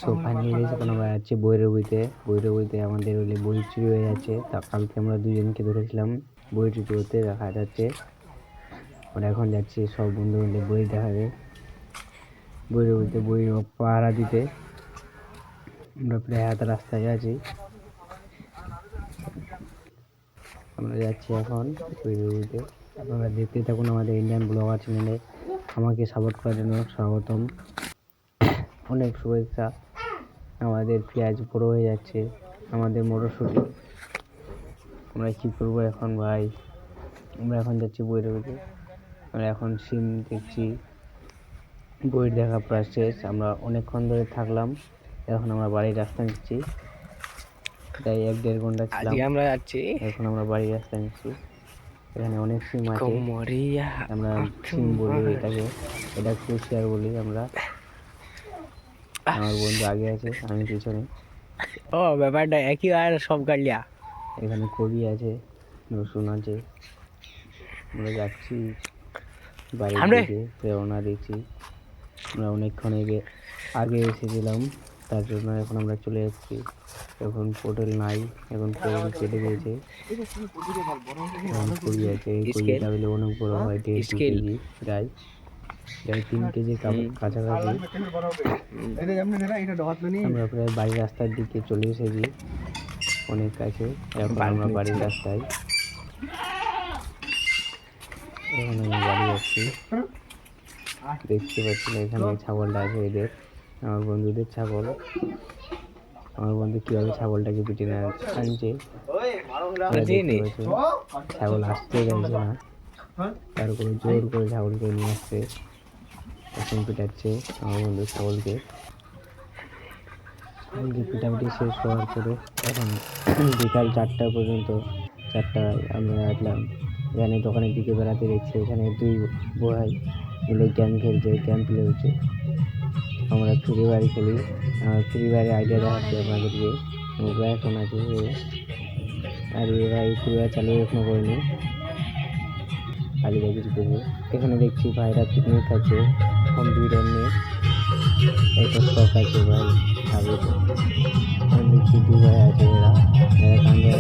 So finally যখন আমরা যাচ্ছি বৈরবীতে আমাদের ওই বই চুরি হয়ে যাচ্ছে। তা কালকে আমরা দুজনকে ধরেছিলাম বই চুরি করতে, দেখা যাচ্ছে আমরা এখন যাচ্ছি সব বন্ধু মিলে বই দেখাবে, বৈরবীতে বই পাহারা দিতে। আমরা প্রায় হাতে রাস্তায় আছি, আমরা যাচ্ছি এখন বৈরবীতে। আপনারা দেখতে থাকুন আমাদের ইন্ডিয়ান ব্লগার চ্যানেলে। আমাকে সাপোর্ট করার জন্য স্বাগতম, অনেক শুভেচ্ছা। আমাদের পেঁয়াজ বড়ো হয়ে যাচ্ছে, আমাদের মটরশুঁটি। আমরা কী করবো এখন ভাই? আমরা এখন যাচ্ছি বৈরবীতে, আমরা এখন সিন দেখছি। বইয়ের দেখা প্রায় শেষ, আমরা অনেকক্ষণ ধরে থাকলাম, এখন আমরা বাড়ির রাস্তা নিচ্ছি। তাই 1-1.5 ঘন্টা ছিলাম, আমরা যাচ্ছি এখন আমরা বাড়ির রাস্তা নিচ্ছি। এখানে অনেক সিম আছে, আমরা সিম বলি এটাকে, এটা কুশিয়ার বলি আমরা। আমার বন্ধু আগে আছে, আমি পিছনে। ও ব্যাপারটা একই আর সব গাড়িয়া। এখানে কবি আছে, রসুন আছে। আমরা যাচ্ছি বাড়ির দিকে, রওনা দিচ্ছি। আমরা অনেকক্ষণ আগে এসেছিলাম, তার জন্য এখন আমরা চলে যাচ্ছি। এখন পটল নাই, এখন পটল কেটে দিয়েছে। এখন কবি আছে, এই কবিটা হলে অনেক বড় হয়, 1.5-2 কেজি প্রায় 3 কেজি কাছাকাছি। আমরা প্রায় বাড়ির রাস্তার দিকে চলে এসেছি, অনেক কাছে। এখন আমরা বাড়ির রাস্তায়, এখন আমি বাড়ি যাচ্ছি। দেখতে পাচ্ছি না এখানে ছাগলটা আছে এদের, আমার বন্ধুদের ছাগল। আমার বন্ধু কীভাবে ছাগলটাকে পিটে আনছে দেখতে পাচ্ছি। ছাগল আসতে চাইছে না, তারপরে জোর করে ছাগলকে নিয়ে আসছে, এখন পিটাচ্ছে আমার বন্ধু ছাগলকে। পিটাপিটি শেষ হওয়ার পরে এখন বিকাল 4টা পর্যন্ত, 4টায় আমরা আসলাম। এখানে দোকানের দিকে বেড়াতে দেখছি, এখানে 2 ভাই মিলে গেম খেলছে, গেম প্লে হচ্ছে। আমরা ফ্রি ফায়ার খেলি, ফ্রি ফায়ারের আইডিয়া দেখাচ্ছি আপনাদেরকে। মোবাইল এখন আছে, আর ভাই ফ্রি ফায়ার চালু এখনো করেনি, খালি কিছু করবো। এখানে দেখছি ভাইরা পিকনিক আছে, কম্পিউটার নিয়ে একটা শখ আছে ভাই, আগে তো দেখছি 2 ভাই আছে, এরা কান্দে